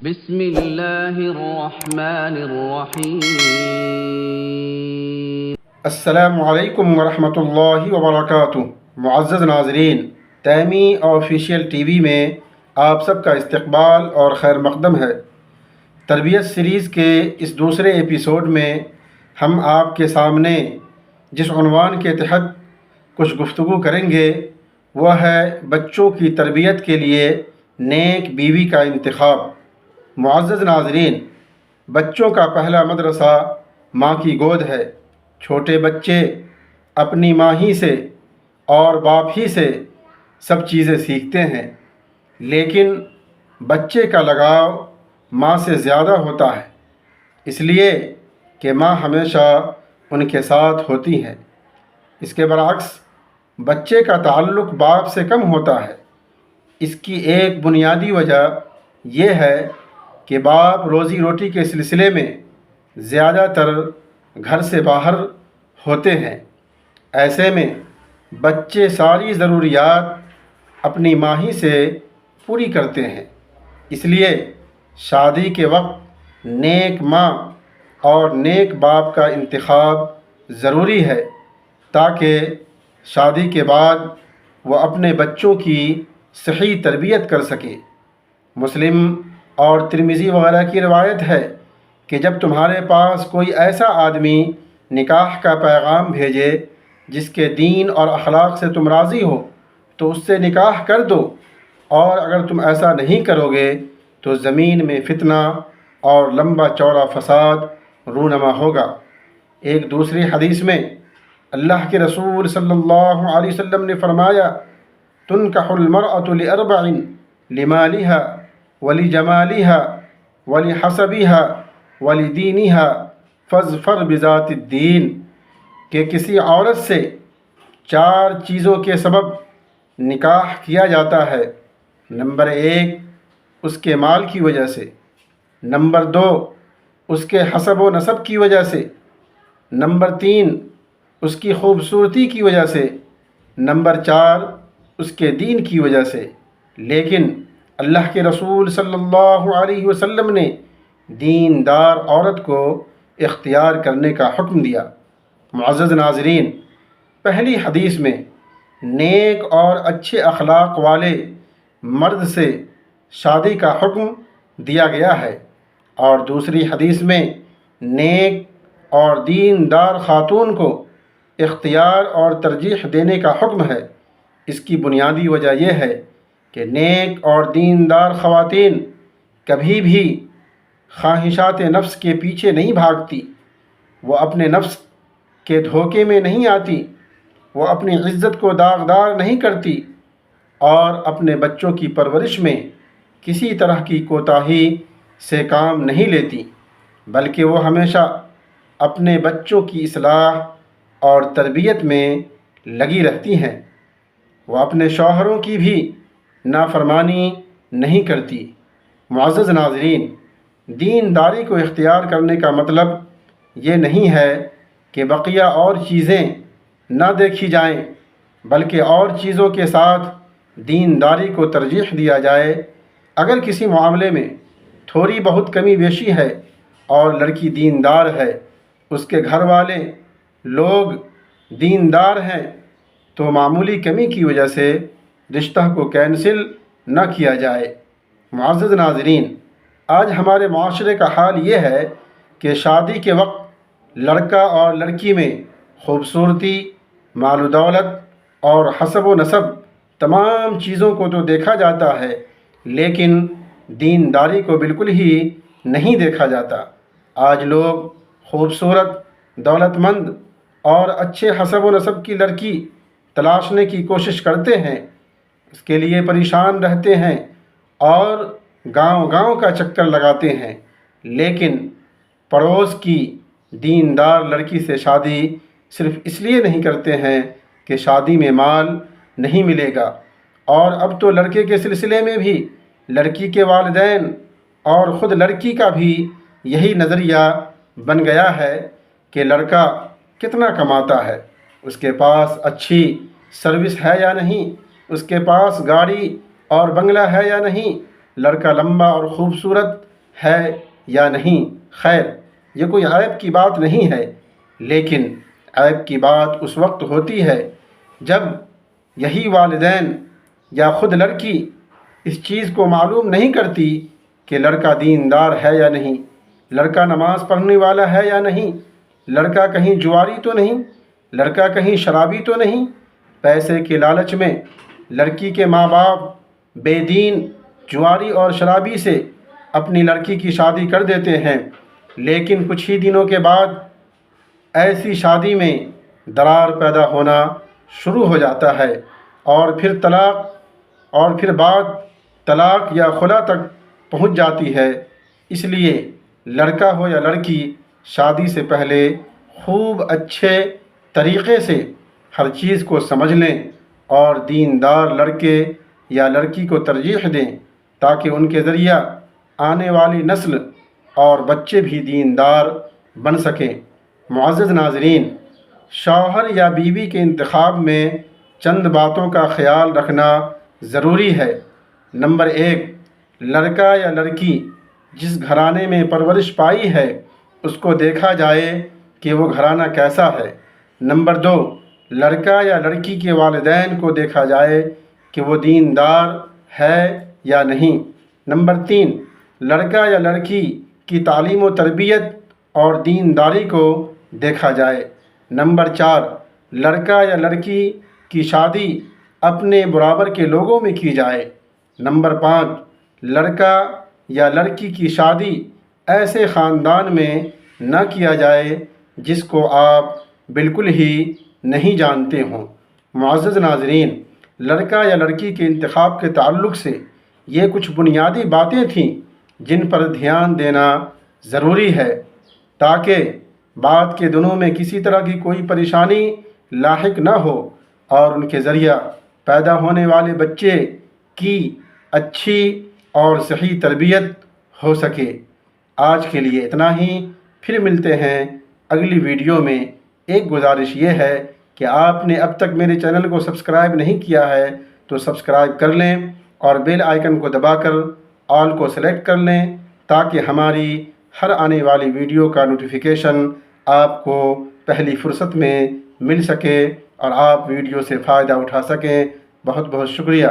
بسم اللہ الرحمن الرحیم۔ السلام علیکم ورحمۃ اللہ وبرکاتہ۔ معزز ناظرین، تیمی آفیشیل ٹی وی میں آپ سب کا استقبال اور خیر مقدم ہے۔ تربیت سیریز کے اس دوسرے ایپیسوڈ میں ہم آپ کے سامنے جس عنوان کے تحت کچھ گفتگو کریں گے وہ ہے بچوں کی تربیت کے لیے نیک بیوی کا انتخاب۔ معزز ناظرین، بچوں کا پہلا مدرسہ ماں کی گود ہے۔ چھوٹے بچے اپنی ماں ہی سے اور باپ ہی سے سب چیزیں سیکھتے ہیں، لیکن بچے کا لگاؤ ماں سے زیادہ ہوتا ہے، اس لیے کہ ماں ہمیشہ ان کے ساتھ ہوتی ہے۔ اس کے برعکس بچے کا تعلق باپ سے کم ہوتا ہے۔ اس کی ایک بنیادی وجہ یہ ہے کہ باپ روزی روٹی کے سلسلے میں زیادہ تر گھر سے باہر ہوتے ہیں۔ ایسے میں بچے ساری ضروریات اپنی ماں ہی سے پوری کرتے ہیں، اس لیے شادی کے وقت نیک ماں اور نیک باپ کا انتخاب ضروری ہے تاکہ شادی کے بعد وہ اپنے بچوں کی صحیح تربیت کر سکے۔ مسلم اور ترمذی وغیرہ کی روایت ہے کہ جب تمہارے پاس کوئی ایسا آدمی نکاح کا پیغام بھیجے جس کے دین اور اخلاق سے تم راضی ہو تو اس سے نکاح کر دو، اور اگر تم ایسا نہیں کرو گے تو زمین میں فتنہ اور لمبا چوڑا فساد رونما ہوگا۔ ایک دوسری حدیث میں اللہ کے رسول صلی اللہ علیہ وسلم نے فرمایا، تنکح المرأة لأربع، لمالها ولجمالها ولحسبها ولدینها فاظفر بذات الدین، کہ کسی عورت سے 4 چیزوں کے سبب نکاح کیا جاتا ہے۔ نمبر 1 اس کے مال کی وجہ سے، نمبر 2 اس کے حسب و نسب کی وجہ سے، نمبر 3 اس کی خوبصورتی کی وجہ سے، نمبر 4 اس کے دین کی وجہ سے۔ لیکن اللہ کے رسول صلی اللہ علیہ وسلم نے دیندار عورت کو اختیار کرنے کا حکم دیا۔ معزز ناظرین، پہلی حدیث میں نیک اور اچھے اخلاق والے مرد سے شادی کا حکم دیا گیا ہے، اور دوسری حدیث میں نیک اور دیندار خاتون کو اختیار اور ترجیح دینے کا حکم ہے۔ اس کی بنیادی وجہ یہ ہے کہ نیک اور دیندار خواتین کبھی بھی خواہشات نفس کے پیچھے نہیں بھاگتی، وہ اپنے نفس کے دھوکے میں نہیں آتی، وہ اپنی عزت کو داغدار نہیں کرتی، اور اپنے بچوں کی پرورش میں کسی طرح کی کوتاہی سے کام نہیں لیتی، بلکہ وہ ہمیشہ اپنے بچوں کی اصلاح اور تربیت میں لگی رہتی ہیں۔ وہ اپنے شوہروں کی بھی نافرمانی نہیں کرتی۔ معزز ناظرین، دینداری کو اختیار کرنے کا مطلب یہ نہیں ہے کہ بقیہ اور چیزیں نہ دیکھی جائیں، بلکہ اور چیزوں کے ساتھ دینداری کو ترجیح دیا جائے۔ اگر کسی معاملے میں تھوڑی بہت کمی بیشی ہے اور لڑکی دیندار ہے، اس کے گھر والے لوگ دیندار ہیں، تو معمولی کمی کی وجہ سے رشتہ کو کینسل نہ کیا جائے۔ معزز ناظرین، آج ہمارے معاشرے کا حال یہ ہے کہ شادی کے وقت لڑکا اور لڑکی میں خوبصورتی، مال و دولت اور حسب و نسب تمام چیزوں کو تو دیکھا جاتا ہے، لیکن دینداری کو بالکل ہی نہیں دیکھا جاتا۔ آج لوگ خوبصورت، دولت مند اور اچھے حسب و نسب کی لڑکی تلاشنے کی کوشش کرتے ہیں، اس کے لیے پریشان رہتے ہیں اور گاؤں گاؤں کا چکر لگاتے ہیں، لیکن پڑوس کی دیندار لڑکی سے شادی صرف اس لیے نہیں کرتے ہیں کہ شادی میں مال نہیں ملے گا، اور اب تو لڑکے کے سلسلے میں بھی لڑکی کے والدین اور خود لڑکی کا بھی یہی نظریہ بن گیا ہے کہ لڑکا کتنا کماتا ہے، اس کے پاس اچھی سروس ہے یا نہیں، اس کے پاس گاڑی اور بنگلہ ہے یا نہیں، لڑکا لمبا اور خوبصورت ہے یا نہیں۔ خیر، یہ کوئی عیب کی بات نہیں ہے، لیکن عیب کی بات اس وقت ہوتی ہے جب یہی والدین یا خود لڑکی اس چیز کو معلوم نہیں کرتی کہ لڑکا دیندار ہے یا نہیں، لڑکا نماز پڑھنے والا ہے یا نہیں، لڑکا کہیں جواری تو نہیں، لڑکا کہیں شرابی تو نہیں۔ پیسے کے لالچ میں لڑکی کے ماں باپ بے دین، جواری اور شرابی سے اپنی لڑکی کی شادی کر دیتے ہیں، لیکن کچھ ہی دنوں کے بعد ایسی شادی میں درار پیدا ہونا شروع ہو جاتا ہے، اور پھر بعد طلاق یا خلا تک پہنچ جاتی ہے۔ اس لیے لڑکا ہو یا لڑکی شادی سے پہلے خوب اچھے طریقے سے ہر چیز کو سمجھ لیں اور دیندار لڑکے یا لڑکی کو ترجیح دیں، تاکہ ان کے ذریعہ آنے والی نسل اور بچے بھی دیندار بن سکیں۔ معزز ناظرین، شوہر یا بیوی کے انتخاب میں چند باتوں کا خیال رکھنا ضروری ہے۔ نمبر 1، لڑکا یا لڑکی جس گھرانے میں پرورش پائی ہے اس کو دیکھا جائے کہ وہ گھرانہ کیسا ہے۔ نمبر 2، لڑکا یا لڑکی کے والدین کو دیکھا جائے کہ وہ دیندار ہے یا نہیں۔ نمبر 3، لڑکا یا لڑکی کی تعلیم و تربیت اور دینداری کو دیکھا جائے۔ نمبر 4، لڑکا یا لڑکی کی شادی اپنے برابر کے لوگوں میں کی جائے۔ نمبر 5، لڑکا یا لڑکی کی شادی ایسے خاندان میں نہ کیا جائے جس کو آپ بالکل ہی نہیں جانتے ہوں۔ معزز ناظرین، لڑکا یا لڑکی کے انتخاب کے تعلق سے یہ کچھ بنیادی باتیں تھیں جن پر دھیان دینا ضروری ہے، تاکہ بعد کے دنوں میں کسی طرح کی کوئی پریشانی لاحق نہ ہو اور ان کے ذریعہ پیدا ہونے والے بچے کی اچھی اور صحیح تربیت ہو سکے۔ آج کے لیے اتنا ہی، پھر ملتے ہیں اگلی ویڈیو میں۔ ایک گزارش یہ ہے کہ آپ نے اب تک میرے چینل کو سبسکرائب نہیں کیا ہے تو سبسکرائب کر لیں اور بیل آئیکن کو دبا کر آل کو سلیکٹ کر لیں، تاکہ ہماری ہر آنے والی ویڈیو کا نوٹیفیکیشن آپ کو پہلی فرصت میں مل سکے اور آپ ویڈیو سے فائدہ اٹھا سکیں۔ بہت بہت شکریہ۔